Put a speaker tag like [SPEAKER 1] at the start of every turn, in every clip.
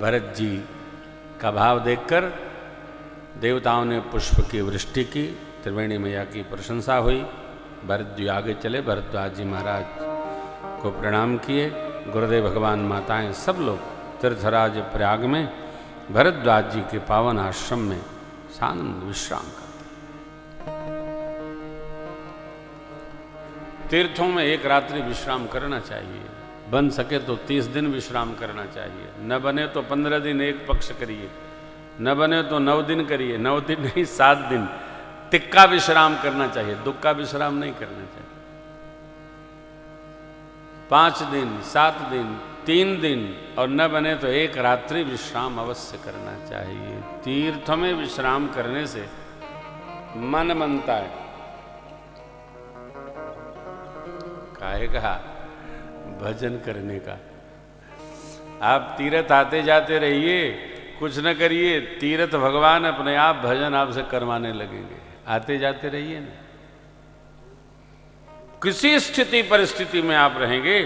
[SPEAKER 1] भरत जी का भाव देखकर देवताओं ने पुष्प की वृष्टि की, त्रिवेणी मैया की प्रशंसा हुई। भरत जी आगे चले, भरद्वाज जी महाराज को प्रणाम किए। गुरुदेव भगवान माताएं सब लोग तीर्थराज प्रयाग में भरद्वाज जी के पावन आश्रम में सानंद विश्राम करते। तीर्थों में एक रात्रि विश्राम करना चाहिए, बन सके तो 30 दिन विश्राम करना चाहिए, न बने तो 15 दिन एक पक्ष करिए, न बने तो 9 दिन करिए, 9 दिन नहीं 7 दिन तिक्का विश्राम करना चाहिए, दुख का विश्राम नहीं करना चाहिए। 5 दिन 7 दिन 3 दिन और न बने तो एक रात्रि विश्राम अवश्य करना चाहिए। तीर्थ में विश्राम करने से मन बनता है। काहे कहा? भजन करने का। आप तीर्थ आते जाते रहिए, कुछ न करिए, तीर्थ भगवान अपने आप भजन आपसे करवाने लगेंगे। आते जाते रहिए ना, किसी स्थिति परिस्थिति में आप रहेंगे,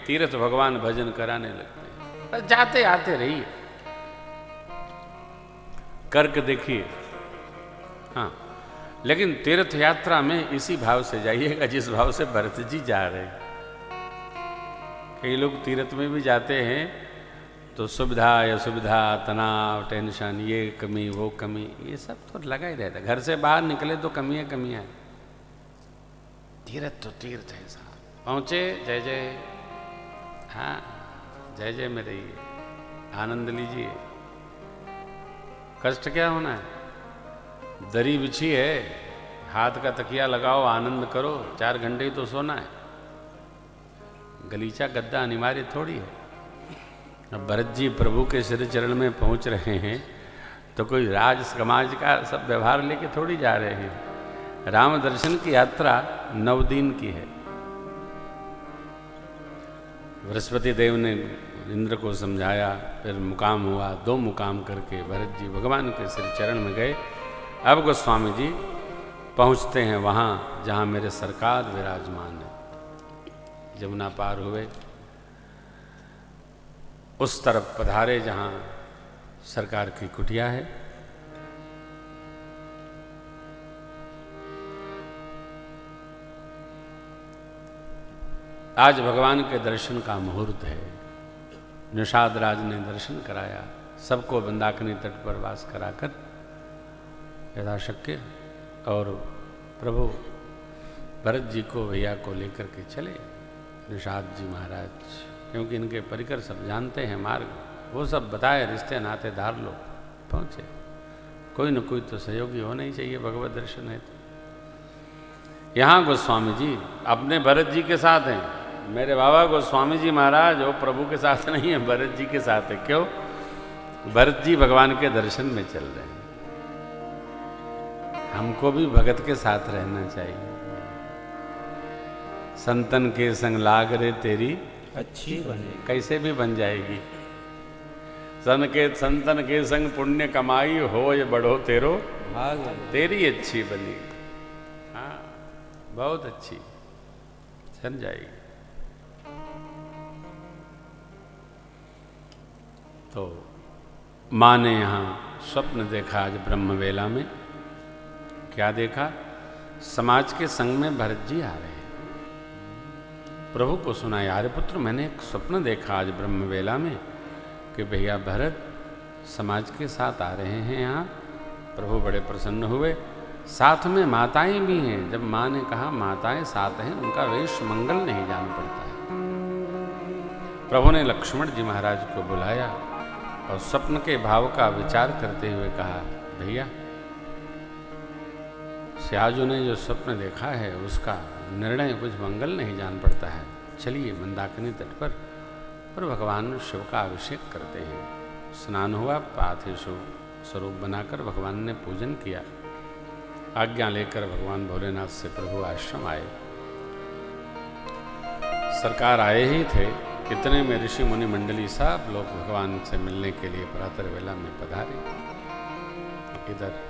[SPEAKER 1] तीर्थ भगवान भजन कराने लगते हैं। बस जाते आते रहिए, करके देखिए। हाँ, लेकिन तीर्थ यात्रा में इसी भाव से जाइएगा जिस भाव से भरत जी जा रहे हैं। कई लोग तीर्थ में भी जाते हैं तो सुविधा असुविधा, तनाव, टेंशन, ये कमी वो कमी, ये सब तो लगा ही रहता है। घर से बाहर निकले तो कमियां कमियां है। तीर्थ तो तीर्थ है साहब। पहुंचे, जय जय, हाँ जय जय में रहिए, आनंद लीजिए। कष्ट क्या होना है? दरी बिछी है, हाथ का तकिया लगाओ, आनंद करो। 4 घंटे ही तो सोना है। गलीचा गद्दा अनिवार्य थोड़ी है। अब भरत जी प्रभु के श्री चरण में पहुंच रहे हैं तो कोई राज समाज का सब व्यवहार लेके थोड़ी जा रहे हैं। राम दर्शन की यात्रा 9 दिन की है। बृहस्पति देव ने इंद्र को समझाया, फिर मुकाम हुआ, 2 मुकाम करके भरत जी भगवान के श्री चरण में गए। अब गोस्वामी जी पहुंचते हैं वहाँ जहाँ मेरे सरकार विराजमान है। जमुना पार हुए, उस तरफ पधारे जहाँ सरकार की कुटिया है। आज भगवान के दर्शन का मुहूर्त है। निषाद राज ने दर्शन कराया, सबको मंदाकिनी तट पर वास कराकर यथाशक्य, और प्रभु भरत जी को भैया को लेकर के चले निषाद जी महाराज, क्योंकि इनके परिकर सब जानते हैं मार्ग, वो सब बताए, रिश्ते नातेदार लोग पहुँचे। कोई न कोई तो सहयोगी होना ही चाहिए, भगवत दर्शन है तो। यहाँ गोस्वामी जी अपने भरत जी के साथ हैं। मेरे बाबा गोस्वामी जी महाराज वो प्रभु के साथ नहीं है, भरत जी के साथ है। क्यों? भरत जी भगवान के दर्शन में चल रहे हैं। हमको भी भगत के साथ रहना चाहिए। संतन के संग लाग रे तेरी अच्छी बने, कैसे भी बन जाएगी। संतन के संग पुण्य कमाई हो ये बढ़ो तेरो भाग, तेरी अच्छी बनी। हाँ, बहुत अच्छी चल जाएगी। तो माँ ने यहाँ स्वप्न देखा आज ब्रह्मवेला में। क्या देखा? समाज के संग में भरत जी आ रहे हैं। प्रभु को सुनाया, अरे पुत्र मैंने एक स्वप्न देखा आज ब्रह्मवेला में कि भैया भरत समाज के साथ आ रहे हैं यहाँ। प्रभु बड़े प्रसन्न हुए। साथ में माताएं भी हैं। जब माँ ने कहा माताएं साथ हैं, उनका वेश मंगल नहीं जान पड़ता है। प्रभु ने लक्ष्मण जी महाराज को बुलाया और स्वप्न के भाव का विचार करते हुए कहा, भैया स्याजू ने जो स्वप्न देखा है उसका निर्णय कुछ मंगल नहीं जान पड़ता है। चलिए मंदाकिनी तट पर और भगवान शिव का अभिषेक करते हैं। स्नान हुआ, पार्थिव स्वरूप बनाकर भगवान ने पूजन किया। आज्ञा लेकर भगवान भोलेनाथ से प्रभु आश्रम आए। सरकार आए ही थे, इतने में ऋषि मुनि मंडली सब लोग भगवान से मिलने के लिए प्रातः वेला में पधारे। इधर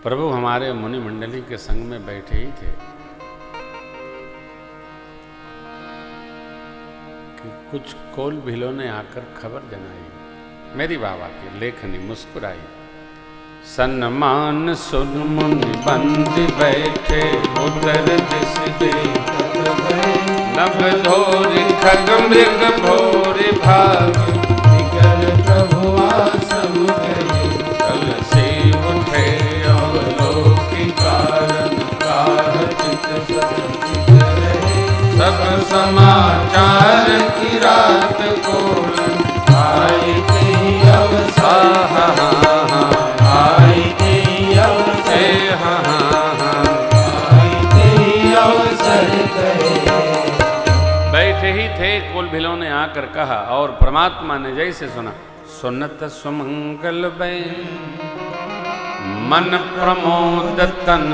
[SPEAKER 1] प्रभु हमारे मुनि मंडली के संग में बैठे ही थे कि कुछ कोल भीलों ने आकर खबर जनाई, मेरी बाबा की लेखनी मुस्कुराई। सन्मान सुन मुनि बंद बैठे, उदर दिस देखत भय। नभ धोरि खग मृग भोरि भाग, निकर प्रभु आश्रम गए। कल से उठे अवलोकि कारण, काहचित सचित रहे। सब समाचार की रात को आई कही अवसाह, आई कही अवसर कहे। बैठे ही थे कुल भिलों ने आकर कहा, और परमात्मा ने जैसे सुना। सुनत सुमंगल बै मन प्रमोद तन,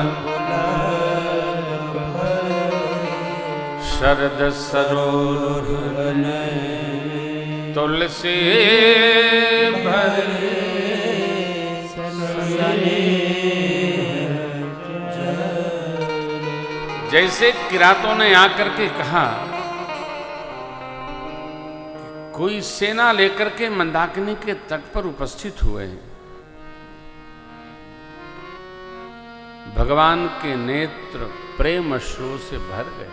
[SPEAKER 1] शरद सरोवर तुलसी भर। जैसे किरातों ने आकर के कहा, कोई सेना लेकर के मंदाकिनी के तट पर उपस्थित हुए हैं। भगवान के नेत्र प्रेम अश्रु से भर गए।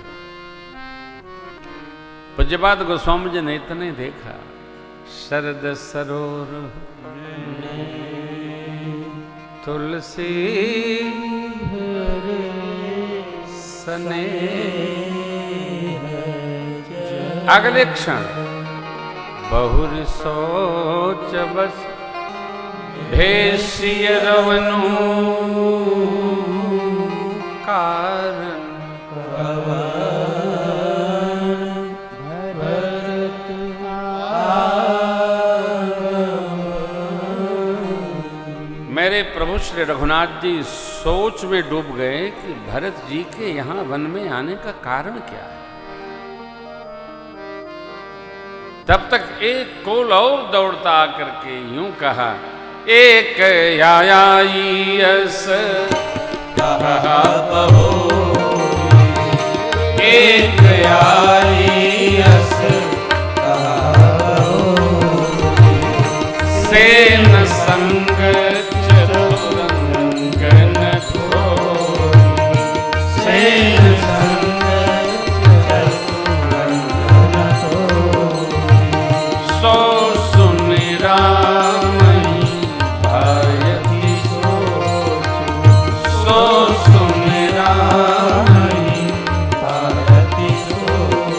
[SPEAKER 1] पूज्यपाद गोस्वामी जी ने इतने देखा, शरद सरोवर तुलसी सने। अगले क्षण बहुर सोच बस भेषिय रवनु कारण। मेरे प्रभु श्री रघुनाथ जी सोच में डूब गए कि भरत जी के यहाँ वन में आने का कारण क्या है। तब तक एक कोल और दौड़ता आकर के यूं कहा, एक आयाईयस कहा बहो, एक आईयस कहा बहो। सेन संग चतुरंगन को, सेन संग चतुरंगन को। सो सुन रामहि भायति सोच, सो सुन रामहि भायति सोच।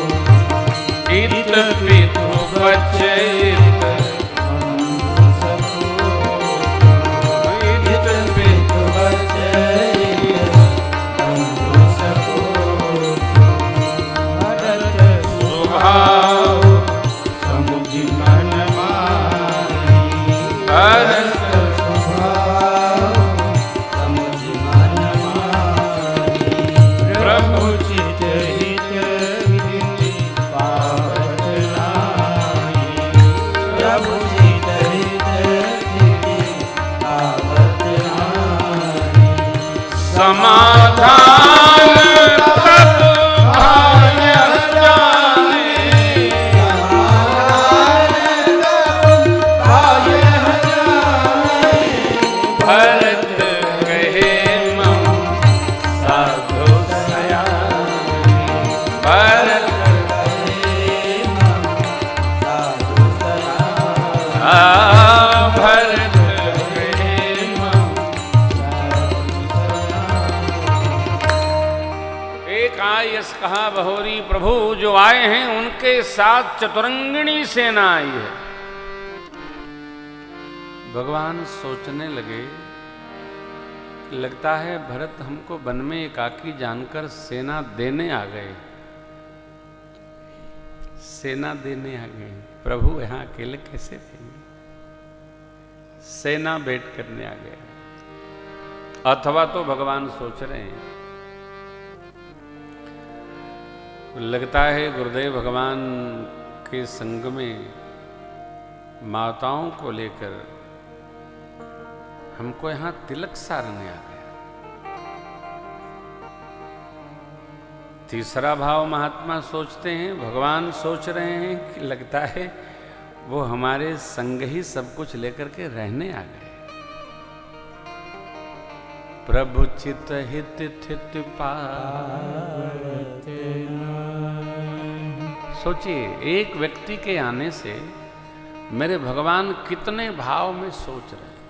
[SPEAKER 1] इत पितु बचैत समाधान तब भाय जाने, भरत कहे मम साधु सयाने। भरत कहे मम साधु सयाने। भरत कहे मम यस कहा बहोरी, प्रभु जो आए हैं उनके साथ चतुरंगिणी सेना आई है। भगवान सोचने लगे, लगता है भरत हमको वन में एकाकी जानकर सेना देने आ गए। सेना देने आ गए, प्रभु यहां अकेले कैसे देंगे? सेना भेंट करने आ गए। अथवा तो भगवान सोच रहे हैं, लगता है गुरुदेव भगवान के संग में माताओं को लेकर हमको यहां तिलक सारने आ गया। तीसरा भाव महात्मा सोचते हैं, भगवान सोच रहे हैं कि लगता है वो हमारे संग ही सब कुछ लेकर के रहने आ गए। प्रभु चित हित थित पावत। सोचिए, एक व्यक्ति के आने से मेरे भगवान कितने भाव में सोच रहे हैं।